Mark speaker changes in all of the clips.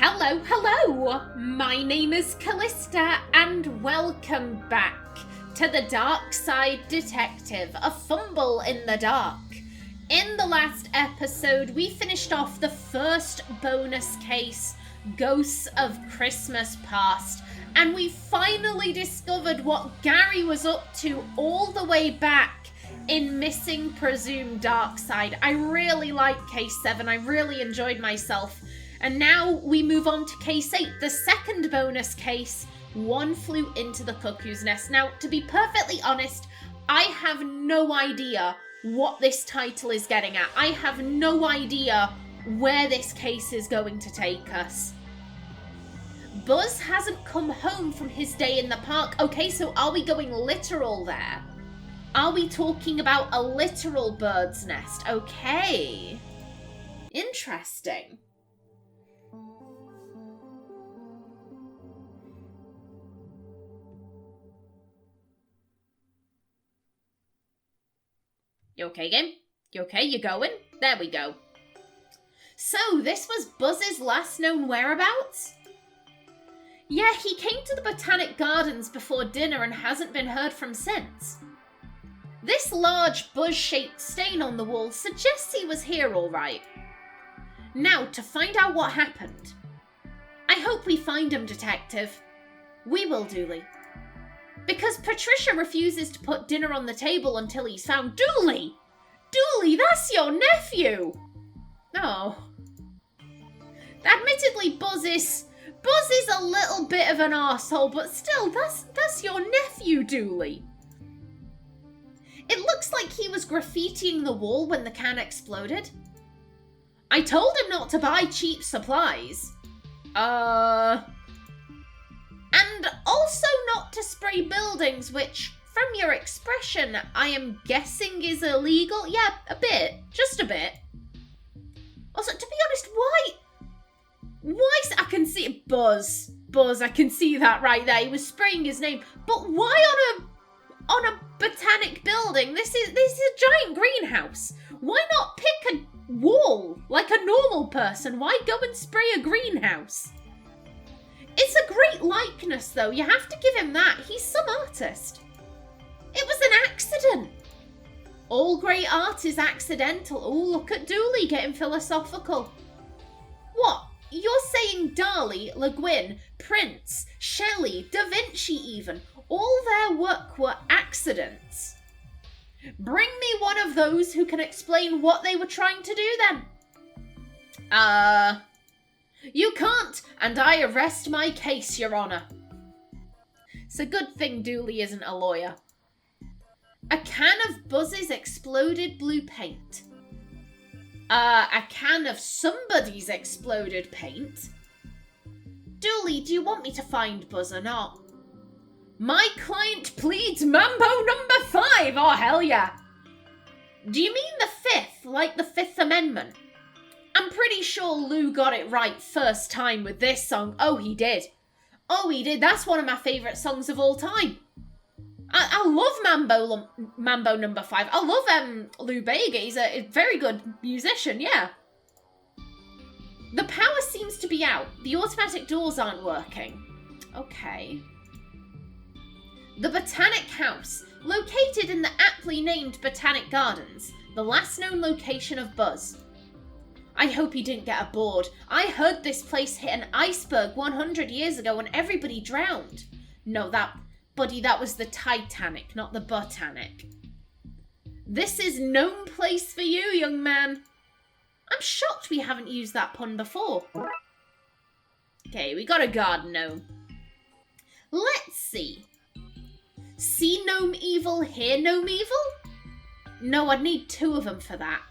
Speaker 1: Hello! My name is Callista, and welcome back to the Darkside Detective, a fumble in the dark. In the last episode, we finished off the first bonus case, Ghosts of Christmas Past, and we finally discovered what Gary was up to all the way back in Missing Presumed Darkside. I really liked Case 7, I really enjoyed myself. And now we move on to Case 8, the second bonus case, One Flew into the Cuckoo's Nest. Now, to be perfectly honest, I have no idea what this title is getting at. I have no idea where this case is going to take us. Buzz hasn't come home from his day in the park. Okay, so are we going literal there? Are we talking about a literal bird's nest? Okay. Interesting. You okay, game? You okay? You going? There we go. So, this was Buzz's last known whereabouts? Yeah, he came to the Botanic Gardens before dinner and hasn't been heard from since. This large buzz-shaped stain on the wall suggests he was here all right. Now, to find out what happened. I hope we find him, Detective. We will, Dooley. Because Patricia refuses to put dinner on the table until he's found. Dooley! Dooley, that's your nephew! Oh. Admittedly, Buzz is a little bit of an arsehole, but still, that's your nephew, Dooley. It looks like he was graffitiing the wall when the can exploded. I told him not to buy cheap supplies. And also not to spray buildings, which, from your expression, I am guessing is illegal. Yeah, a bit. Just a bit. Also, to be honest, why? I can see it. Buzz, I can see that right there. He was spraying his name. But why on a botanic building? This is a giant greenhouse. Why not pick a wall like a normal person? Why go and spray a greenhouse? It's a great likeness, though. You have to give him that. He's some artist. It was an accident. All great art is accidental. Oh, look at Dooley getting philosophical. What? You're saying Dali, Le Guin, Prince, Shelley, Da Vinci even, all their work were accidents? Bring me one of those who can explain what they were trying to do then. You can't, and I arrest my case, Your Honour. It's a good thing Dooley isn't a lawyer. A can of Buzz's exploded blue paint. A can of somebody's exploded paint. Dooley, do you want me to find Buzz or not? My client pleads Mambo number 5! Oh, hell yeah! Do you mean the 5th, like the 5th Amendment? I'm pretty sure Lou got it right first time with this song. Oh, he did. That's one of my favourite songs of all time. I love Mambo number 5. I love Lou Bega. He's a very good musician, yeah. The power seems to be out. The automatic doors aren't working. Okay. The Botanic House, located in the aptly named Botanic Gardens, the last known location of Buzz. I hope he didn't get aboard. I heard this place hit an iceberg 100 years ago and everybody drowned. No, buddy, that was the Titanic, not the Botanic. This is known place for you, young man. I'm shocked we haven't used that pun before. Okay, we got a garden gnome. Let's see. See gnome evil, hear gnome evil? No, I'd need 2 of them for that.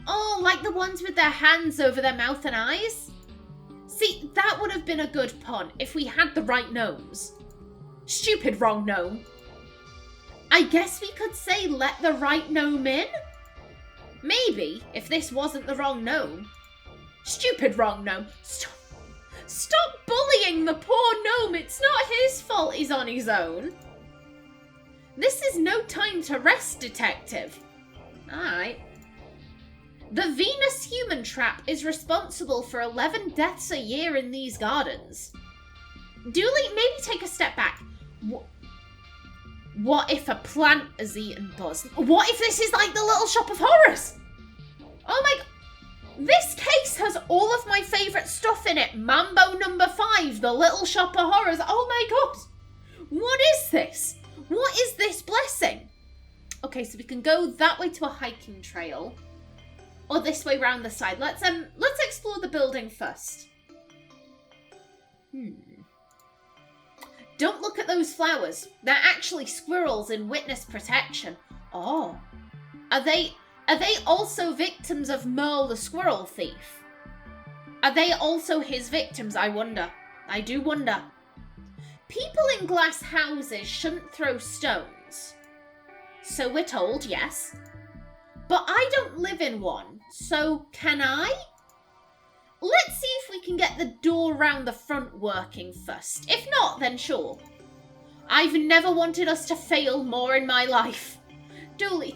Speaker 1: Oh, like the ones with their hands over their mouth and eyes? See, that would have been a good pun if we had the right gnomes. Stupid wrong gnome. I guess we could say let the right gnome in? Maybe, if this wasn't the wrong gnome. Stupid wrong gnome. Stop bullying the poor gnome. It's not his fault he's on his own. This is no time to rest, Detective. Alright. The Venus human trap is responsible for 11 deaths a year in these gardens. Dooley, maybe take a step back. What if a plant has eaten Buzz? What if this is like the Little Shop of Horrors? Oh my god. This case has all of my favourite stuff in it. Mambo number 5, the Little Shop of Horrors. Oh my god. What is this? What is this blessing? Okay, so we can go that way to a hiking trail. Or this way round the side. Let's explore the building first. Don't look at those flowers. They're actually squirrels in witness protection. Oh. Are they also victims of Merle the squirrel thief? Are they also his victims, I wonder? I do wonder. People in glass houses shouldn't throw stones. So we're told, yes. But I don't live in one, so can I? Let's see if we can get the door round the front working first. If not, then sure. I've never wanted us to fail more in my life. Dooley,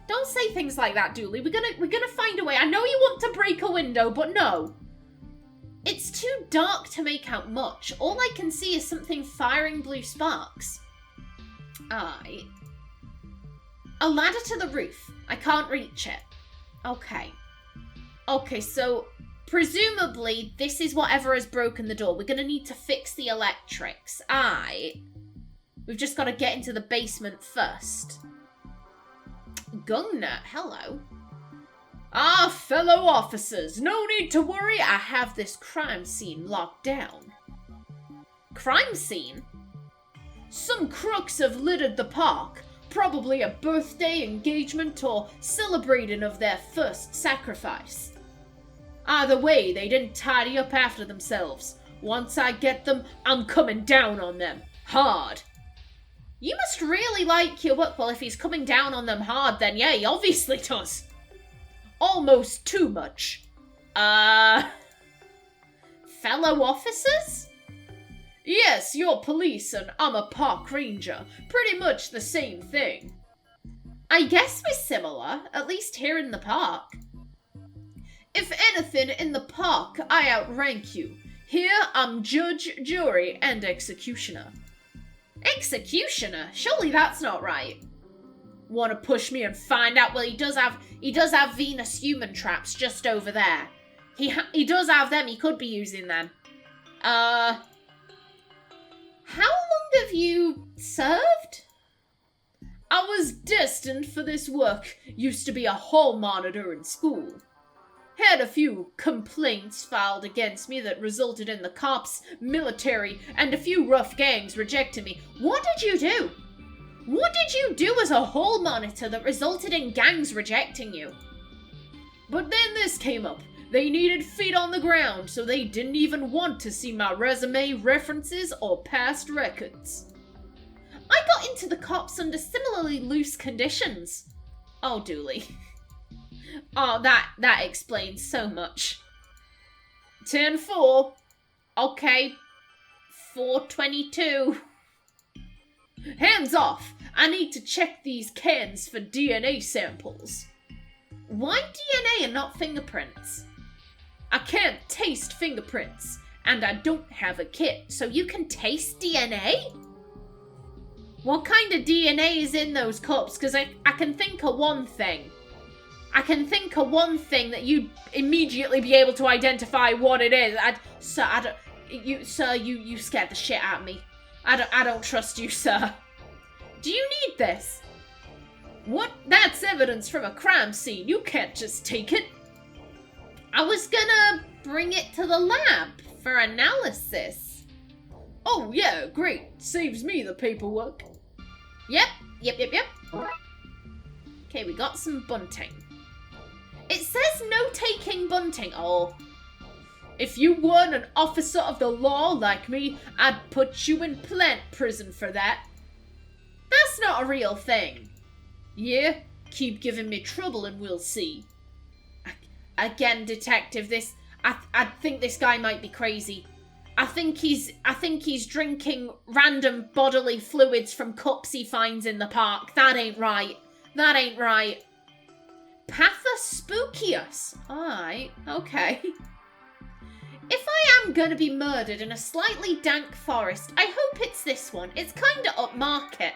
Speaker 1: don't say things like that, Dooley. We're gonna find a way. I know you want to break a window, but no. It's too dark to make out much. All I can see is something firing blue sparks. Aye. A ladder to the roof. I can't reach it. Okay. Okay, so presumably this is whatever has broken the door. We're going to need to fix the electrics. We've just got to get into the basement first. Gungnut, hello. Fellow officers, no need to worry. I have this crime scene locked down. Crime scene? Some crooks have littered the park. Probably a birthday, engagement, or celebrating of their first sacrifice. Either way, they didn't tidy up after themselves. Once I get them, I'm coming down on them. Hard. You must really like your work. Well, if he's coming down on them hard, then yeah, he obviously does. Almost too much. Fellow officers? Yes, you're police and I'm a park ranger. Pretty much the same thing. I guess we're similar, at least here in the park. If anything, in the park, I outrank you. Here, I'm judge, jury, and executioner. Executioner? Surely that's not right. Want to push me and find out? Well, he does have Venus human traps just over there. He does have them. He could be using them. How long have you served? I was destined for this work. Used to be a hall monitor in school. Had a few complaints filed against me that resulted in the cops, military, and a few rough gangs rejecting me. What did you do? What did you do as a hall monitor that resulted in gangs rejecting you? But then this came up. They needed feet on the ground, so they didn't even want to see my resume, references, or past records. I got into the cops under similarly loose conditions. Oh, Dooley. Oh, that explains so much. 10-4. Okay. 422. Hands off. I need to check these cans for DNA samples. Why DNA and not fingerprints? I can't taste fingerprints, and I don't have a kit, so you can taste DNA? What kind of DNA is in those cups? Because I can think of one thing. I can think of one thing that you'd immediately be able to identify what it is. You scared the shit out of me. I don't trust you, sir. Do you need this? What? That's evidence from a crime scene. You can't just take it. I was gonna bring it to the lab for analysis. Oh yeah, great. Saves me the paperwork. Yep. Okay, we got some bunting. It says no taking bunting. Oh. If you weren't an officer of the law like me, I'd put you in plant prison for that. That's not a real thing. Yeah? Keep giving me trouble and we'll see. Again, detective, I think this guy might be crazy. I think he's drinking random bodily fluids from cups he finds in the park. That ain't right. That ain't right. Patha spookious. Alright, okay. If I am gonna be murdered in a slightly dank forest, I hope it's this one. It's kinda upmarket.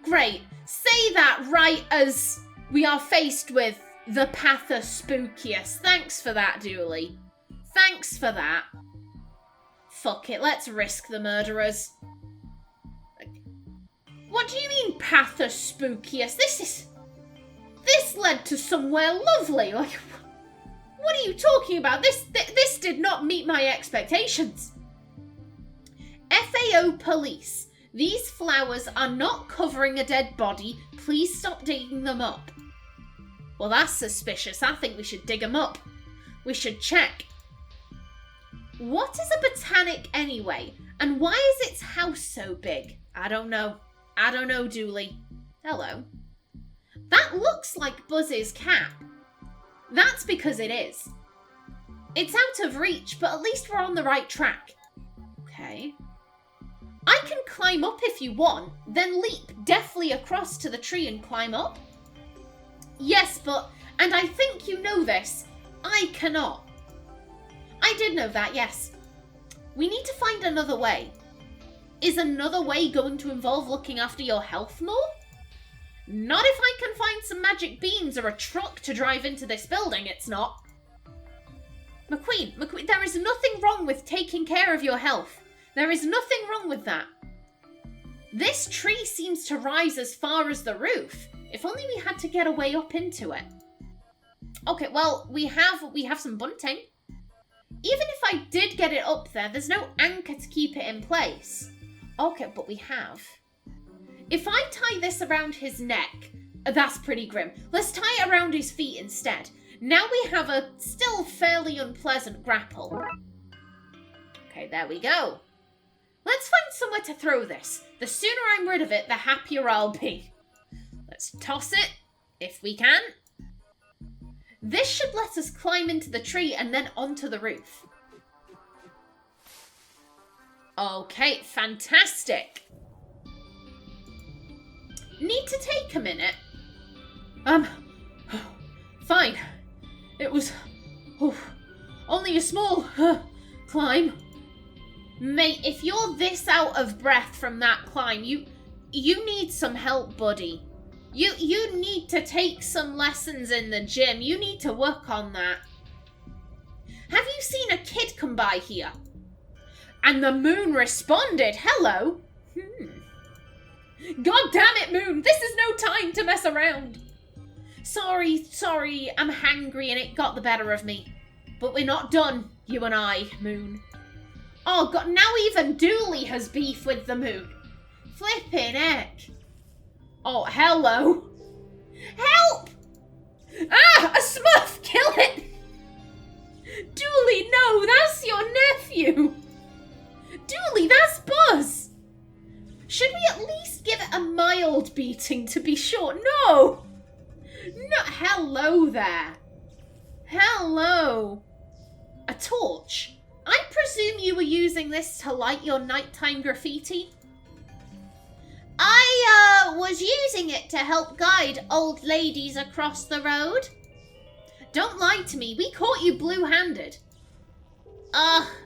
Speaker 1: Great. Say that right as we are faced with the spookiest. Thanks for that, Dooley. Thanks for that. Fuck it, let's risk the murderers. What do you mean, spookiest? This led to somewhere lovely. Like, what are you talking about? This did not meet my expectations. FAO police. These flowers are not covering a dead body. Please stop digging them up. Well, that's suspicious. I think we should dig them up. We should check. What is a botanic anyway? And why is its house so big? I don't know. I don't know, Dooley. Hello. That looks like Buzz's cap. That's because it is. It's out of reach, but at least we're on the right track. Okay. I can climb up if you want, then leap deftly across to the tree and climb up. Yes, but, and I think you know this, I cannot. I did know that, yes. We need to find another way. Is another way going to involve looking after your health more? Not if I can find some magic beans or a truck to drive into this building, it's not. McQueen, there is nothing wrong with taking care of your health. There is nothing wrong with that. This tree seems to rise as far as the roof. If only we had to get a way up into it. Okay, well, we have some bunting. Even if I did get it up there, there's no anchor to keep it in place. Okay, but we have. If I tie this around his neck, that's pretty grim. Let's tie it around his feet instead. Now we have a still fairly unpleasant grapple. Okay, there we go. Let's find somewhere to throw this. The sooner I'm rid of it, the happier I'll be. Let's toss it, if we can. This should let us climb into the tree and then onto the roof. Okay, fantastic. Need to take a minute. Fine. It was only a small climb. Mate, if you're this out of breath from that climb, you need some help, buddy. You need to take some lessons in the gym. You need to work on that. Have you seen a kid come by here? And the moon responded, hello. God damn it, Moon. This is no time to mess around. Sorry, I'm hangry and it got the better of me. But we're not done, you and I, Moon. Oh God, now even Dooley has beef with the Moon. Flippin' heck. Oh, hello. Help! Ah, a smurf, kill it! Dooley, no, that's your nephew. Dooley, that's Buzz. Should we at least give it a mild beating to be sure? No! Hello there. Hello. A torch? I presume you were using this to light your nighttime graffiti? I was using it to help guide old ladies across the road. Don't lie to me, we caught you blue-handed.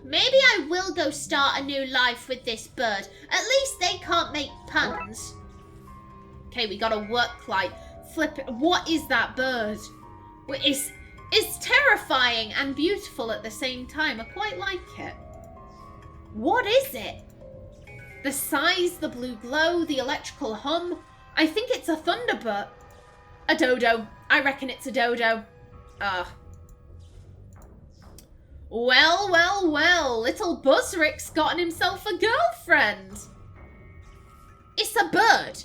Speaker 1: Maybe I will go start a new life with this bird. At least they can't make puns. Okay, we got a work light. Flip it. What is that bird? It's terrifying and beautiful at the same time. I quite like it. What is it? The size, the blue glow, the electrical hum. I think it's a Thunderbird. A dodo. I reckon it's a dodo. Well, little Buzzrick's gotten himself a girlfriend. It's a bird.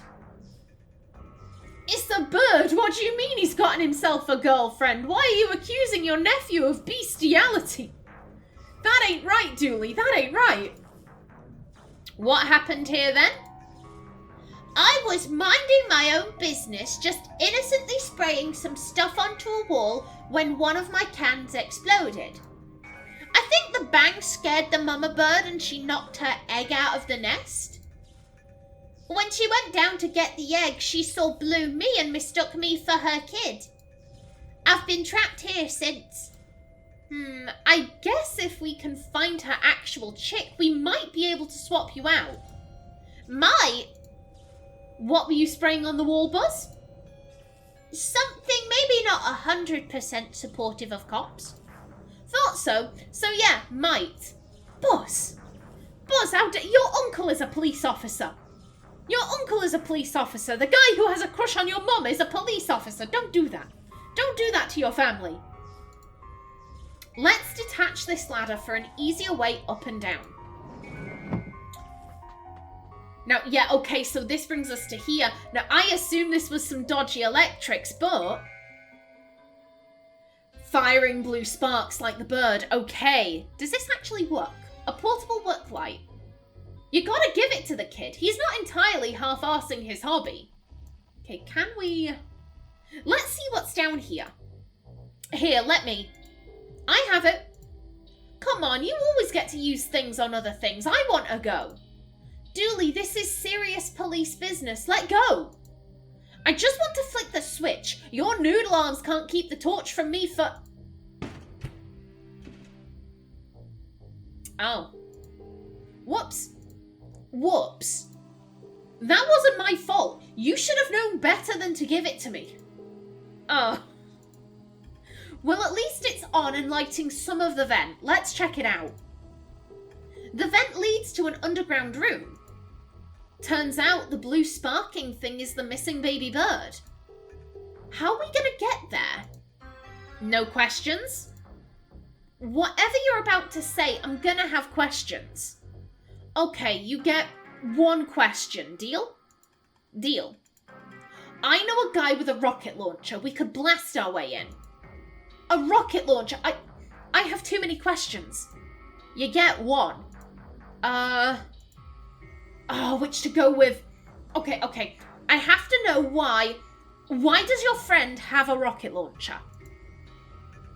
Speaker 1: It's a bird? What do you mean he's gotten himself a girlfriend? Why are you accusing your nephew of bestiality? That ain't right, Dooley. That ain't right. What happened here then? I was minding my own business, just innocently spraying some stuff onto a wall when one of my cans exploded. I think the bang scared the mama bird and she knocked her egg out of the nest. When she went down to get the egg, she saw blue me and mistook me for her kid. I've been trapped here since. I guess if we can find her actual chick, we might be able to swap you out. Might? What were you spraying on the wall, Buzz? Something maybe not 100% supportive of cops. Thought so. So yeah, might. Buzz, your uncle is a police officer. Your uncle is a police officer. The guy who has a crush on your mum is a police officer. Don't do that. Don't do that to your family. Let's detach this ladder for an easier way up and down. Now, yeah, okay, so this brings us to here. Now, I assume this was some dodgy electrics, but... Firing blue sparks like the bird. Okay. Does this actually work? A portable work light. You gotta give it to the kid. He's not entirely half-arsing his hobby. Okay, can we... Let's see what's down here. Here, let me. I have it. Come on, you always get to use things on other things. I want a go. Dooley, this is serious police business. Let go. I just want to flick the switch. Your noodle arms can't keep the torch from me for... Oh. Whoops. Whoops. That wasn't my fault. You should have known better than to give it to me. Oh. Well, at least it's on and lighting some of the vent. Let's check it out. The vent leads to an underground room. Turns out the blue sparking thing is the missing baby bird. How are we gonna get there? No questions? Whatever you're about to say, I'm gonna have questions. Okay, you get one question. Deal? Deal. I know a guy with a rocket launcher. We could blast our way in. A rocket launcher? I have too many questions. You get one. Which to go with? Okay. I have to know why. Why does your friend have a rocket launcher?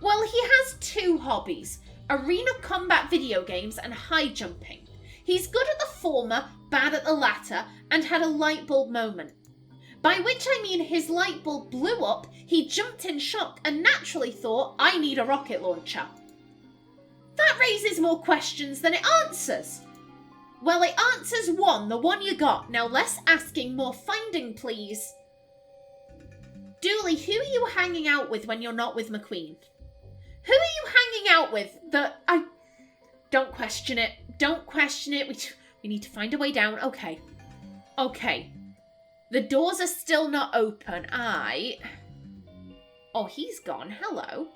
Speaker 1: Well, he has two hobbies. Arena combat video games and high jumping. He's good at the former, bad at the latter, and had a light bulb moment. By which I mean his light bulb blew up, he jumped in shock and naturally thought, I need a rocket launcher. That raises more questions than it answers. Well, it answers one, the one you got. Now less asking, more finding, please. Dooley, who are you hanging out with when you're not with McQueen? Who are you hanging out with that I... Don't question it. Don't question it. We need to find a way down. Okay. The doors are still not open. Oh, he's gone. Hello.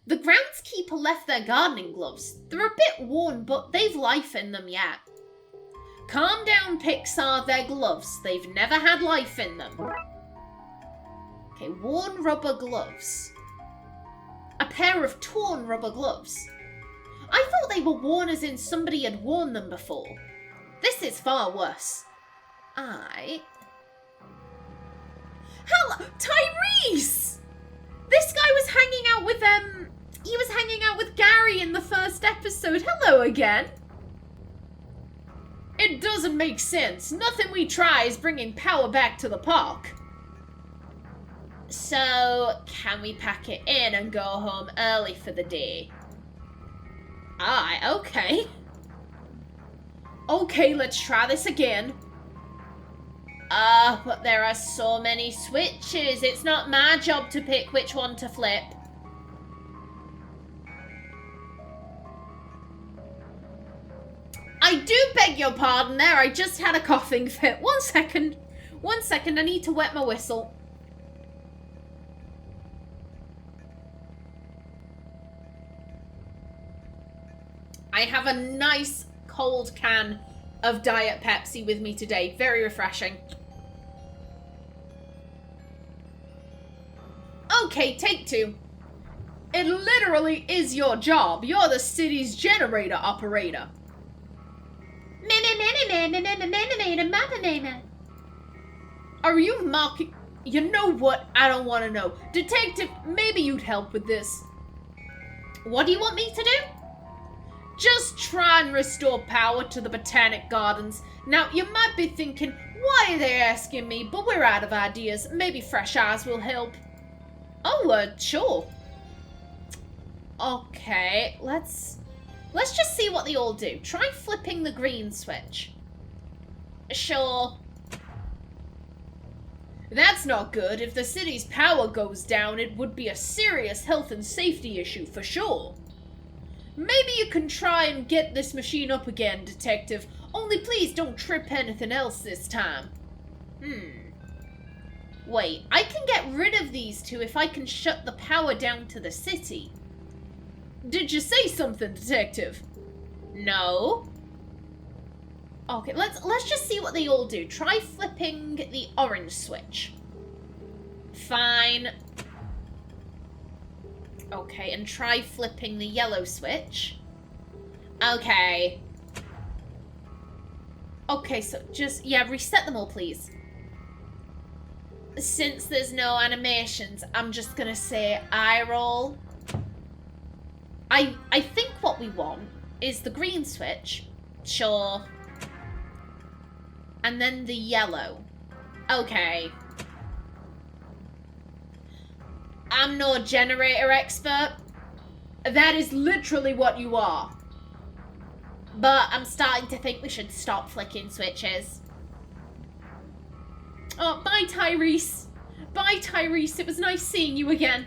Speaker 1: The groundskeeper left their gardening gloves. They're a bit worn, but they've life in them yet. Calm down, Pixar. They're gloves. They've never had life in them. Okay, worn rubber gloves. A pair of torn rubber gloves. I thought they were worn as in somebody had worn them before. This is far worse. Hello, Tyrese! This guy was hanging out with, he was hanging out with Gary in the first episode. Hello again. It doesn't make sense. Nothing we try is bringing power back to the park. So, can we pack it in and go home early for the day? Okay. Okay, let's try this again. But there are so many switches. It's not my job to pick which one to flip. I do beg your pardon there. I just had a coughing fit. 1 second. 1 second. I need to wet my whistle. I have a nice cold can of Diet Pepsi with me today. Very refreshing. Okay, take two. It literally is your job. You're the city's generator operator. Are you mocking? You know what? I don't want to know. Detective, maybe you'd help with this. What do you want me to do? Just try and restore power to the botanic gardens. Now, you might be thinking, why are they asking me? But we're out of ideas. Maybe fresh eyes will help. Oh, sure. Okay, let's just see what they all do. Try flipping the green switch. Sure. That's not good. If the city's power goes down, it would be a serious health and safety issue for sure. Maybe you can try and get this machine up again, Detective. Only please don't trip anything else this time. Wait, I can get rid of these two if I can shut the power down to the city. Did you say something, Detective? No. Okay, let's just see what they all do. Try flipping the orange switch. Fine. Okay, and try flipping the yellow switch. Okay. Okay, so just, yeah, reset them all, please. Since there's no animations, I'm just gonna say eye roll. I think what we want is the green switch. Sure. And then the yellow. Okay. I'm no generator expert. That is literally what you are. But I'm starting to think we should stop flicking switches. Oh, bye, Tyrese. Bye, Tyrese. It was nice seeing you again.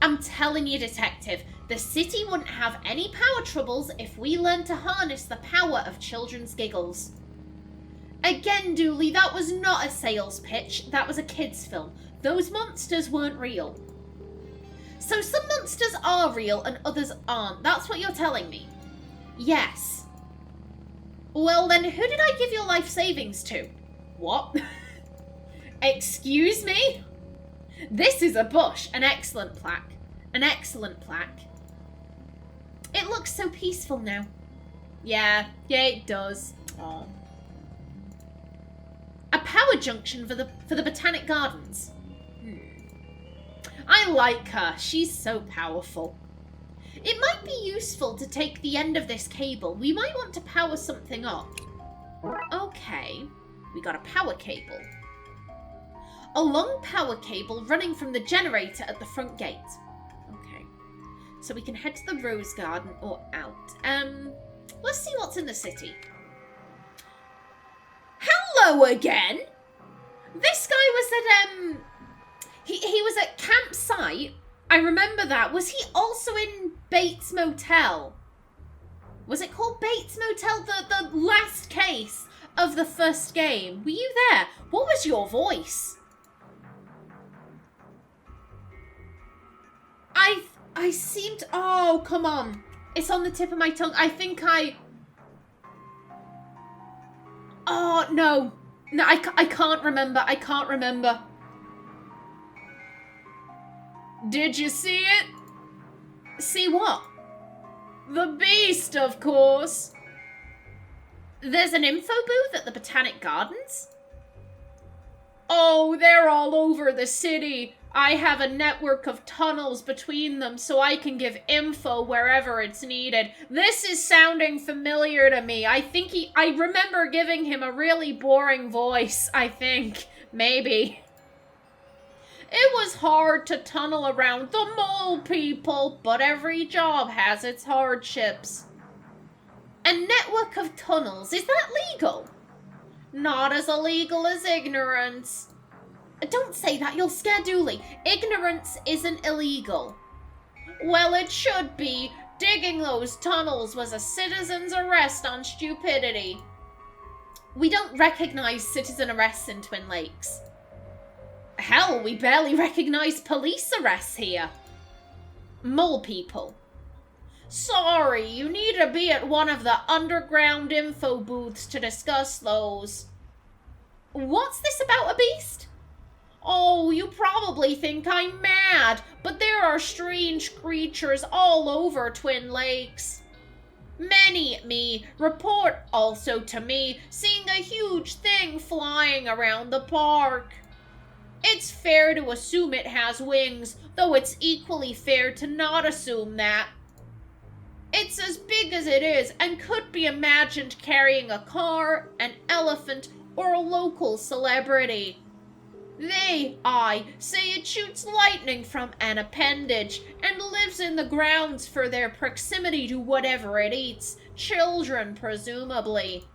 Speaker 1: I'm telling you, Detective, the city wouldn't have any power troubles if we learned to harness the power of children's giggles. Again, Dooley, that was not a sales pitch. That was a kid's film. Those monsters weren't real. So some monsters are real and others aren't. That's what you're telling me. Yes. Well, then who did I give your life savings to? What? Excuse me? This is a bush. An excellent plaque. An excellent plaque. It looks so peaceful now. Yeah, it does. Aww. A power junction for the botanic gardens. I like her. She's so powerful. It might be useful to take the end of this cable. We might want to power something up. Okay, we got a power cable. A long power cable running from the generator at the front gate. Okay, so we can head to the rose garden or out. Let's see what's in the city. Hello again. This guy was at he was at campsite. I remember that. Was he also in Bates Motel? Was it called Bates Motel? The last case of the first game. Were you there? What was your voice? I seemed... Oh, come on. It's on the tip of my tongue. I think I... Oh, no. No, I can't remember. I can't remember. Did you see it? See what? The beast, of course. There's an info booth at the Botanic Gardens? Oh, they're all over the city. I have a network of tunnels between them so I can give info wherever it's needed. This is sounding familiar to me. I remember giving him a really boring voice, I think. Maybe. It was hard to tunnel around the mole people, but every job has its hardships. A network of tunnels, is that legal? Not as illegal as ignorance. Don't say that, you'll scare Dooley. Ignorance isn't illegal. Well, it should be. Digging those tunnels was a citizen's arrest on stupidity. We don't recognize citizen arrests in Twin Lakes. Hell, we barely recognize police arrests here. Mole people. Sorry, you need to be at one of the underground info booths to discuss those. What's this about a beast? Oh, you probably think I'm mad, but there are strange creatures all over Twin Lakes. Many report also to me seeing a huge thing flying around the park. It's fair to assume it has wings, though it's equally fair to not assume that. It's as big as it is and could be imagined carrying a car, an elephant, or a local celebrity. They say it shoots lightning from an appendage and lives in the grounds for their proximity to whatever it eats. Children, presumably.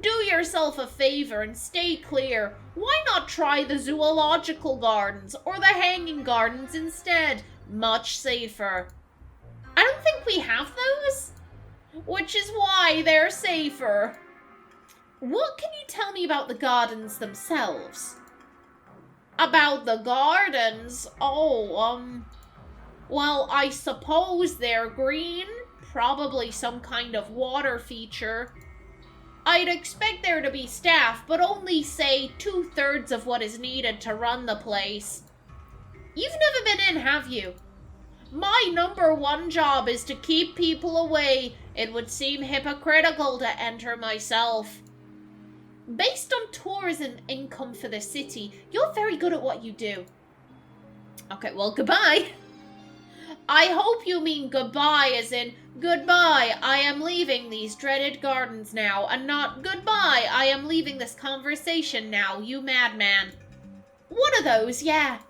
Speaker 1: Do yourself a favor and stay clear. Why not try the zoological gardens or the hanging gardens instead? Much safer. I don't think we have those, which is why they're safer. What can you tell me about the gardens themselves? About the gardens? Oh, well, I suppose they're green. Probably some kind of water feature. I'd expect there to be staff, but only, say, 2/3 of what is needed to run the place. You've never been in, have you? My #1 job is to keep people away. It would seem hypocritical to enter myself. Based on tourism income for the city, you're very good at what you do. Okay, well, goodbye. I hope you mean goodbye as in, goodbye, I am leaving these dreaded gardens now, and not goodbye, I am leaving this conversation now, you madman. One of those, yeah.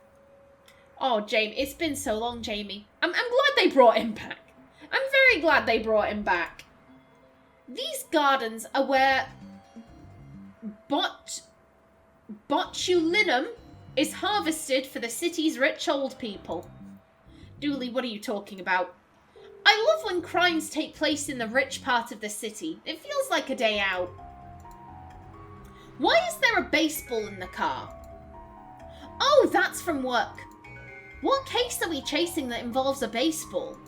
Speaker 1: Oh, Jamie, it's been so long, Jamie. I'm glad they brought him back. I'm very glad they brought him back. These gardens are where botulinum is harvested for the city's rich old people. Dooley, what are you talking about? I love when crimes take place in the rich part of the city. It feels like a day out. Why is there a baseball in the car? Oh, that's from work. What case are we chasing that involves a baseball?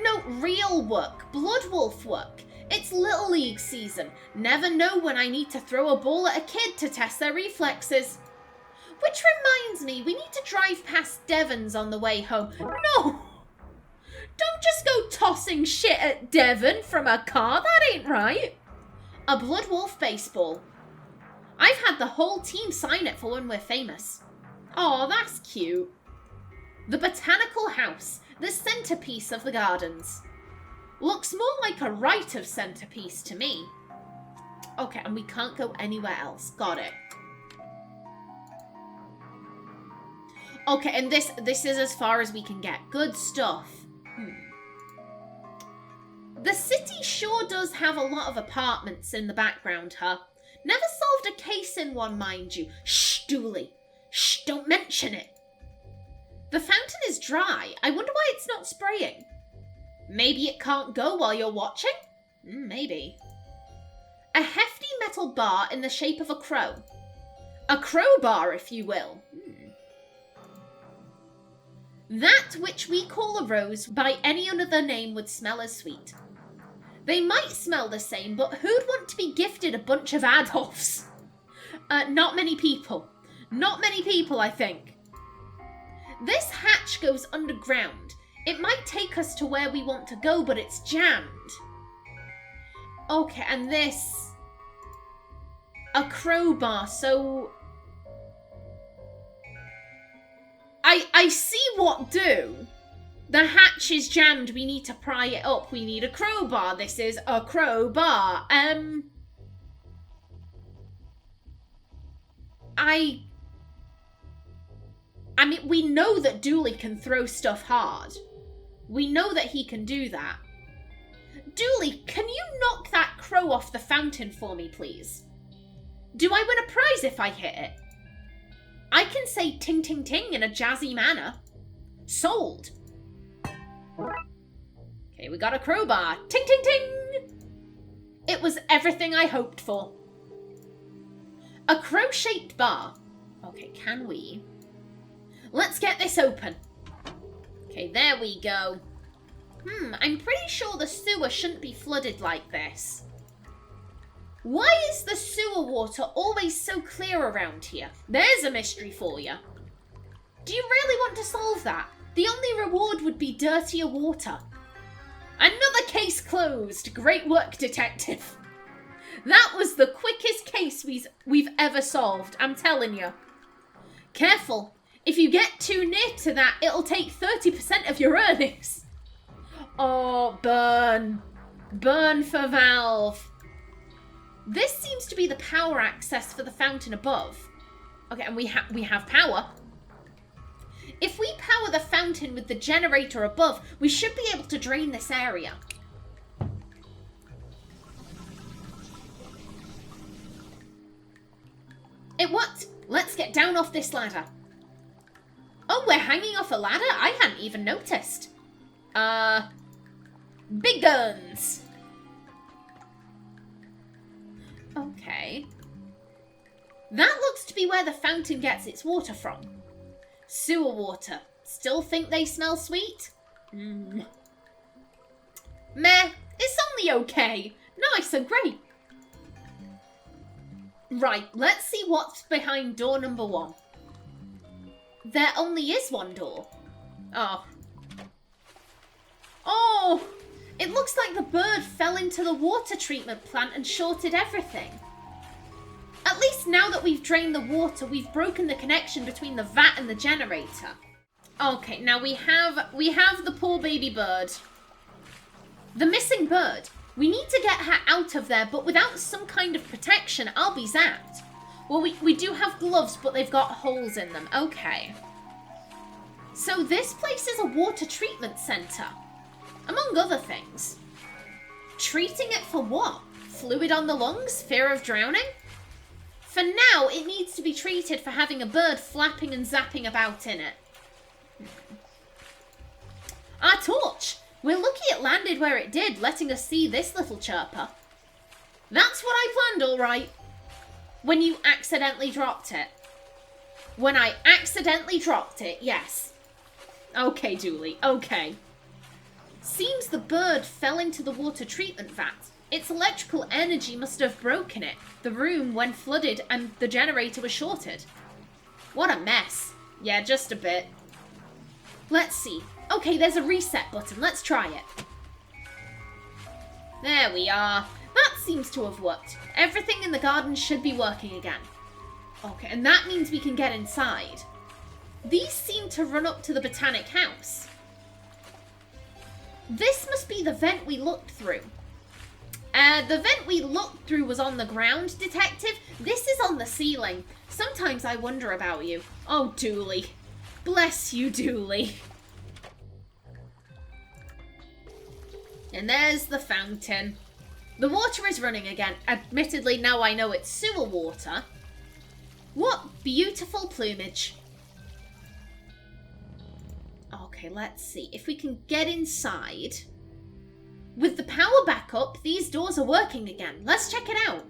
Speaker 1: No, real work. Blood Wolf work. It's Little League season. Never know when I need to throw a ball at a kid to test their reflexes. Which reminds me, we need to drive past Devon's on the way home. No! Don't just go tossing shit at Devon from a car. That ain't right. A Blood Wolf baseball. I've had the whole team sign it for when we're famous. Oh, that's cute. The Botanical House, the centerpiece of the gardens. Looks more like a rite of centerpiece to me. Okay, and we can't go anywhere else. Got it. Okay, and this is as far as we can get. Good stuff. The city sure does have a lot of apartments in the background, huh? Never solved a case in one, mind you. Shh, Dooley. Shh, don't mention it. The fountain is dry. I wonder why it's not spraying. Maybe it can't go while you're watching? Maybe. A hefty metal bar in the shape of a crow. A crowbar, if you will. That which we call a rose by any other name would smell as sweet. They might smell the same, but who'd want to be gifted a bunch of Adolfs? Not many people. Not many people, I think. This hatch goes underground. It might take us to where we want to go, but it's jammed. Okay, and this... A crowbar, so... I see what do. The hatch is jammed, we need to pry it up, we need a crowbar. This is a crowbar. I mean, we know that Dooley can throw stuff hard. We know that he can do that. Dooley, can you knock that crow off the fountain for me, please? Do I win a prize if I hit it? I can say ting ting ting in a jazzy manner. Sold. Okay, we got a crowbar. Ting ting ting! It was everything I hoped for. A crow-shaped bar. Okay, can we? Let's get this open. Okay, there we go. I'm pretty sure the sewer shouldn't be flooded like this. Why is the sewer water always so clear around here? There's a mystery for you. Do you really want to solve that? The only reward would be dirtier water. Another case closed. Great work, detective. That was the quickest case we've ever solved, I'm telling you. Careful. If you get too near to that, it'll take 30% of your earnings. Oh, burn. Burn for Valve. This seems to be the power access for the fountain above. Okay, and we have power. If we power the fountain with the generator above, we should be able to drain this area. It worked! Let's get down off this ladder. Oh, we're hanging off a ladder? I hadn't even noticed. Big guns! Okay. That looks to be where the fountain gets its water from. Sewer water. Still think they smell sweet? Meh. It's only okay. Nice and great. Right, let's see what's behind door number 1. There only is one door. Oh. Oh! It looks like the bird fell into the water treatment plant and shorted everything. At least now that we've drained the water, we've broken the connection between the vat and the generator. Okay, now we have the poor baby bird. The missing bird. We need to get her out of there, but without some kind of protection, I'll be zapped. Well, we do have gloves, but they've got holes in them. Okay. So this place is a water treatment centre. Among other things. Treating it for what? Fluid on the lungs? Fear of drowning? For now, it needs to be treated for having a bird flapping and zapping about in it. Our torch! We're lucky it landed where it did, letting us see this little chirper. That's what I planned, all right. When you accidentally dropped it. When I accidentally dropped it, yes. Okay, Dooley, okay. Seems the bird fell into the water treatment vat. Its electrical energy must have broken it. The room, when flooded, and the generator was shorted. What a mess. Yeah, just a bit. Let's see. Okay, there's a reset button. Let's try it. There we are. That seems to have worked. Everything in the garden should be working again. Okay, and that means we can get inside. These seem to run up to the botanic house. This must be the vent we looked through. The vent we looked through was on the ground, Detective. This is on the ceiling. Sometimes I wonder about you. Oh, Dooley. Bless you, Dooley. And there's the fountain. The water is running again. Admittedly, now I know it's sewer water. What beautiful plumage. Okay, let's see. If we can get inside. With the power back up, these doors are working again. Let's check it out.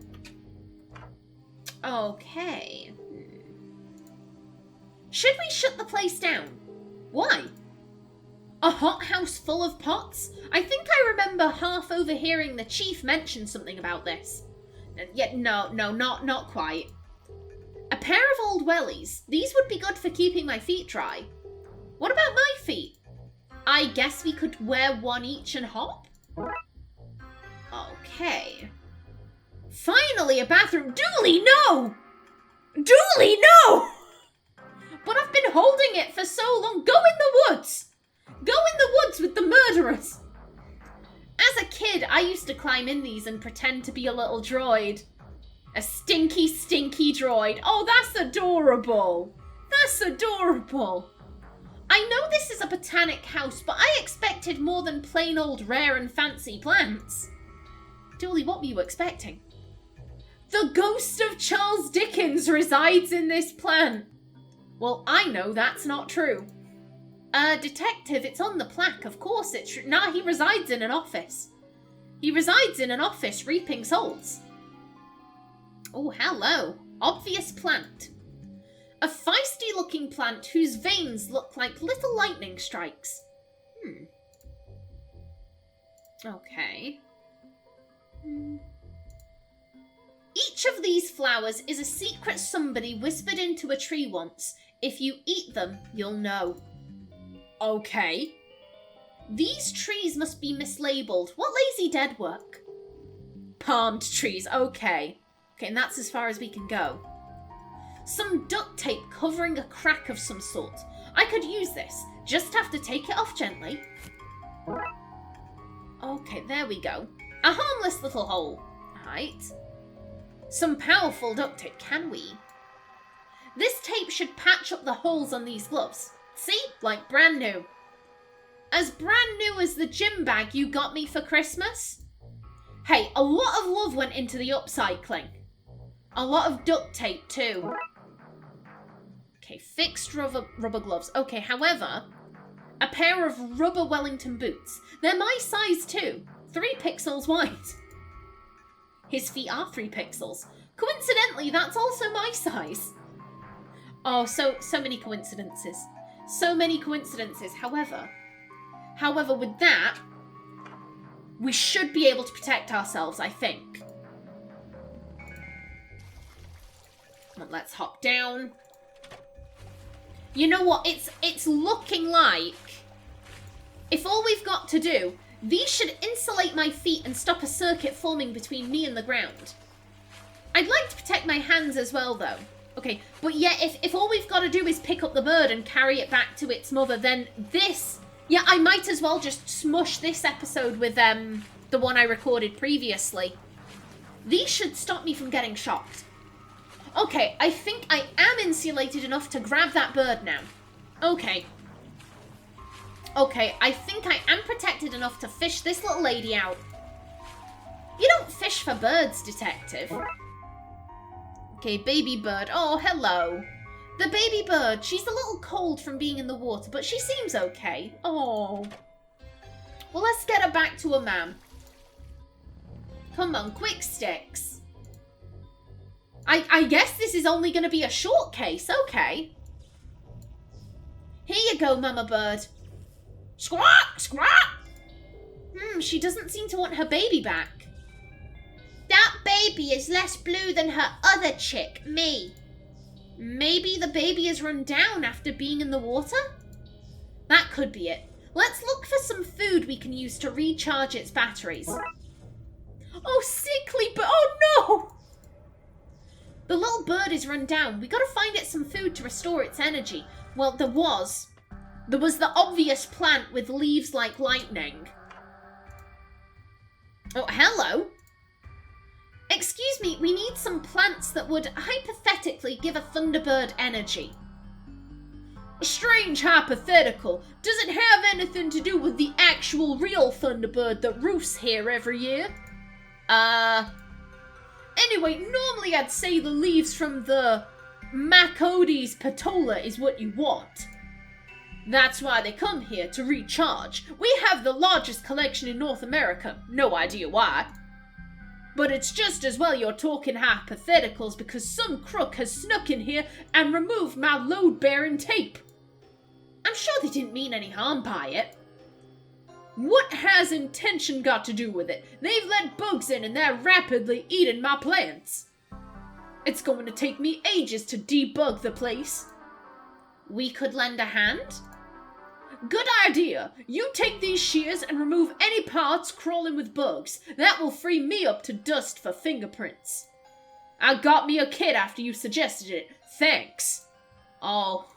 Speaker 1: Okay. Should we shut the place down? Why? A hothouse full of pots? I think I remember half overhearing the chief mention something about this. Yet no, not quite. A pair of old wellies. These would be good for keeping my feet dry. What about my feet? I guess we could wear one each and hop? Okay. Finally, a bathroom. Dooley, no! Dooley, no! But I've been holding it for so long. Go in the woods! Go in the woods with the murderers! As a kid, I used to climb in these and pretend to be a little droid. A stinky, stinky droid. Oh, that's adorable. That's adorable. I know this is a botanic house, but I expected more than plain old rare and fancy plants. Dooley, what were you expecting? The ghost of Charles Dickens resides in this plant. Well, I know that's not true. Detective, it's on the plaque. Of course it's true. Nah, he resides in an office. He resides in an office reaping souls. Oh, hello. Obvious plant. A feisty-looking plant whose veins look like little lightning strikes. Okay. Each of these flowers is a secret somebody whispered into a tree once. If you eat them, you'll know. Okay. These trees must be mislabeled. What lazy dead work? Palmed trees, okay. Okay, and that's as far as we can go. Some duct tape covering a crack of some sort. I could use this. Just have to take it off gently. Okay, there we go. A harmless little hole. Right. Some powerful duct tape, can we? This tape should patch up the holes on these gloves. See? Like brand new. As brand new as the gym bag you got me for Christmas? Hey, a lot of love went into the upcycling. A lot of duct tape too. Okay, fixed rubber gloves. Okay, however, a pair of rubber Wellington boots. They're my size too. 3 pixels wide. His feet are 3 pixels. Coincidentally, that's also my size. Oh, so many coincidences. So many coincidences. However, with that, we should be able to protect ourselves, I think. Well, let's hop down. You know what? It's looking like if all we've got to do, these should insulate my feet and stop a circuit forming between me and the ground. I'd like to protect my hands as well, though. Okay, but yeah, if all we've got to do is pick up the bird and carry it back to its mother, then this... Yeah, I might as well just smush this episode with the one I recorded previously. These should stop me from getting shocked. Okay, I think I am insulated enough to grab that bird now. Okay. Okay, I think I am protected enough to fish this little lady out. You don't fish for birds, detective. Okay, baby bird. Oh, hello. The baby bird. She's a little cold from being in the water, but she seems okay. Oh. Well, let's get her back to her ma'am. Come on, quick sticks. I guess this is only going to be a short case. Okay. Here you go, Mama Bird. Squawk! Squawk! She doesn't seem to want her baby back. That baby is less blue than her other chick, me. Maybe the baby has run down after being in the water? That could be it. Let's look for some food we can use to recharge its batteries. Oh, sickly, but oh no! The little bird is run down. We gotta find it some food to restore its energy. Well, there was the obvious plant with leaves like lightning. Oh, hello. Excuse me, we need some plants that would hypothetically give a Thunderbird energy. A strange hypothetical. Does it have anything to do with the actual real Thunderbird that roosts here every year? Anyway, normally I'd say the leaves from the Macodes patola is what you want. That's why they come here, to recharge. We have the largest collection in North America. No idea why. But it's just as well you're talking hypotheticals because some crook has snuck in here and removed my load-bearing tape. I'm sure they didn't mean any harm by it. What has intention got to do with it? They've let bugs in and they're rapidly eating my plants. It's going to take me ages to debug the place. We could lend a hand? Good idea. You take these shears and remove any parts crawling with bugs. That will free me up to dust for fingerprints. I got me a kit after you suggested it. Thanks. Oh.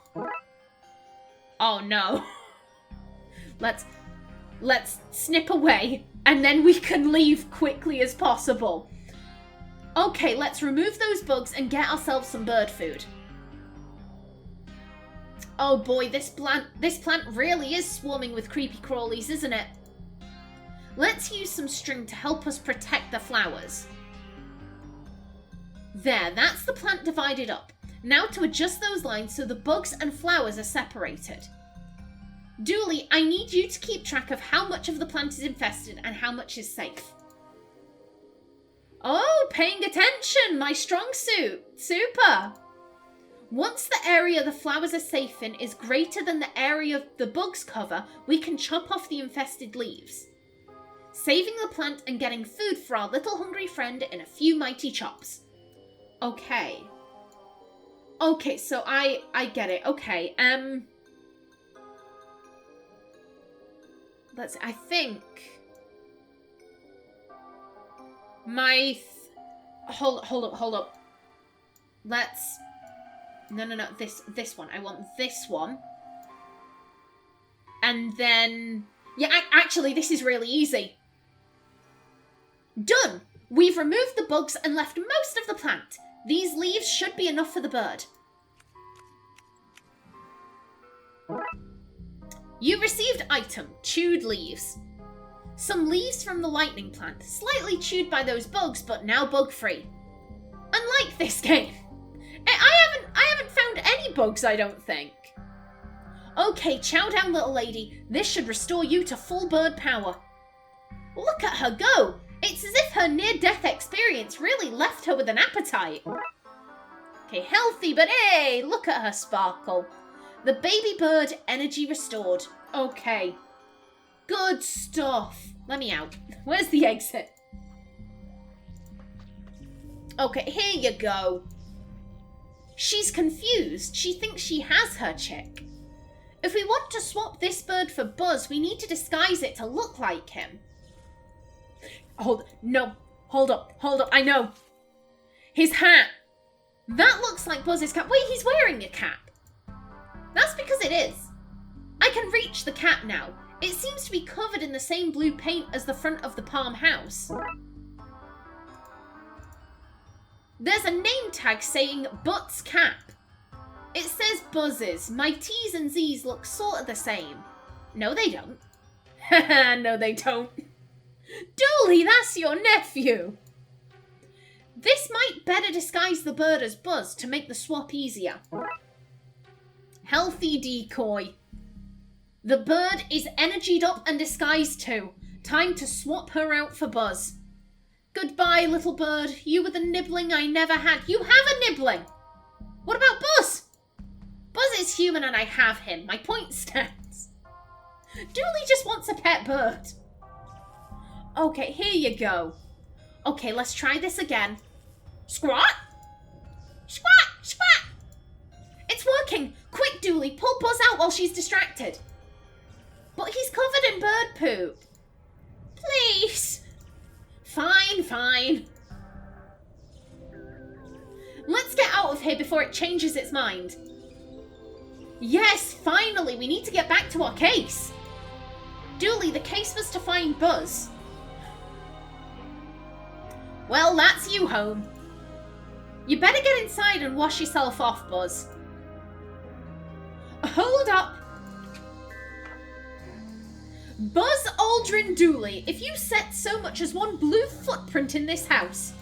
Speaker 1: Oh no. Let's snip away, and then we can leave quickly as possible. Okay, let's remove those bugs and get ourselves some bird food. Oh boy, this plant really is swarming with creepy crawlies, isn't it? Let's use some string to help us protect the flowers. There, that's the plant divided up. Now to adjust those lines so the bugs and flowers are separated. Dooley, I need you to keep track of how much of the plant is infested and how much is safe. Oh, paying attention, my strong suit. Super. Once the area the flowers are safe in is greater than the area the bugs cover, we can chop off the infested leaves, saving the plant and getting food for our little hungry friend in a few mighty chops. Okay. Okay, so I get it. Okay, I think my hold up. Let's no this one. I want this one. And then yeah, actually this is really easy. Done. We've removed the bugs and left most of the plant. These leaves should be enough for the bird. You received item, chewed leaves. Some leaves from the lightning plant, slightly chewed by those bugs, but now bug-free. Unlike this game. I haven't found any bugs, I don't think. Okay, chow down, little lady. This should restore you to full bird power. Look at her go. It's as if her near-death experience really left her with an appetite. Okay, healthy, but hey, look at her sparkle. The baby bird energy restored. Okay. Good stuff. Let me out. Where's the exit? Okay, here you go. She's confused. She thinks she has her chick. If we want to swap this bird for Buzz, we need to disguise it to look like him. Hold up. I know. His hat. That looks like Buzz's cap. Wait, he's wearing a cap. That's because it is. I can reach the cap now. It seems to be covered in the same blue paint as the front of the Palm house. There's a name tag saying Butt's cap. It says Buzz's. My T's and Z's look sort of the same. No, they don't. Haha, no, they don't. Dooley, that's your nephew. This might better disguise the bird as Buzz to make the swap easier. Healthy decoy. The bird is energied up and disguised too. Time to swap her out for Buzz. Goodbye, little bird. You were the nibbling I never had. You have a nibbling. What about Buzz? Buzz is human and I have him. My point stands. Dooley just wants a pet bird. Okay, here you go. Okay, let's try this again. Squat! Squat! Squat! It's working! Quick, Dooley, pull Buzz out while she's distracted. But he's covered in bird poop. Please. Fine. Let's get out of here before it changes its mind. Yes, finally, we need to get back to our case. Dooley, the case was to find Buzz. Well, that's you home. You better get inside and wash yourself off, Buzz. Hold up. Buzz Aldrin Dooley, if you set so much as one blue footprint in this house.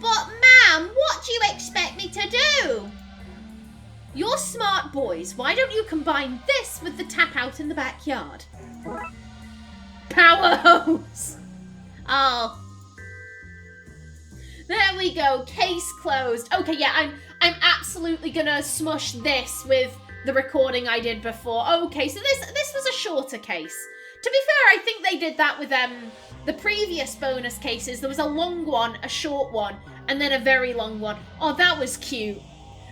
Speaker 1: But, ma'am, what do you expect me to do? You're smart boys. Why don't you combine this with the tap out in the backyard? Power hose. Oh. There we go. Case closed. Okay, yeah, I'm absolutely gonna smush this with the recording I did before. Okay, so this was a shorter case. To be fair, I think they did that with the previous bonus cases. There was a long one, a short one, and then a very long one. Oh, that was cute.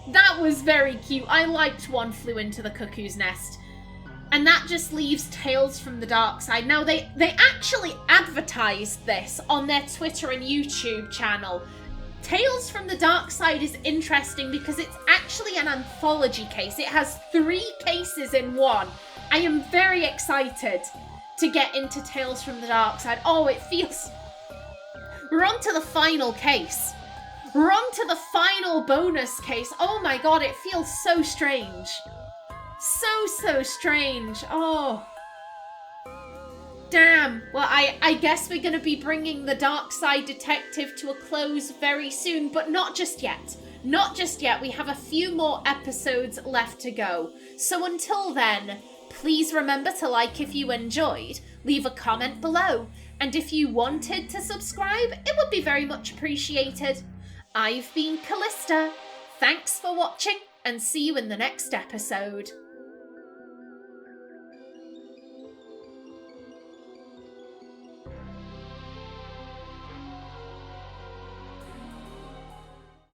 Speaker 1: That was very cute. I liked One Flew Into the Cuckoo's Nest. And that just leaves Tales from the Darkside. Now, they actually advertised this on their Twitter and YouTube channel. Tales from the Darkside is interesting because it's actually an anthology case. It has 3 cases in one. I am very excited to get into Tales from the Darkside. Oh, it feels... We're on to the final case. We're on to the final bonus case. Oh my god, it feels so strange. So strange. Oh. Damn. Well, I guess we're going to be bringing the Darkside Detective to a close very soon, but not just yet. Not just yet. We have a few more episodes left to go. So until then, please remember to like if you enjoyed, leave a comment below, and if you wanted to subscribe, it would be very much appreciated. I've been Callista. Thanks for watching, and see you in the next episode.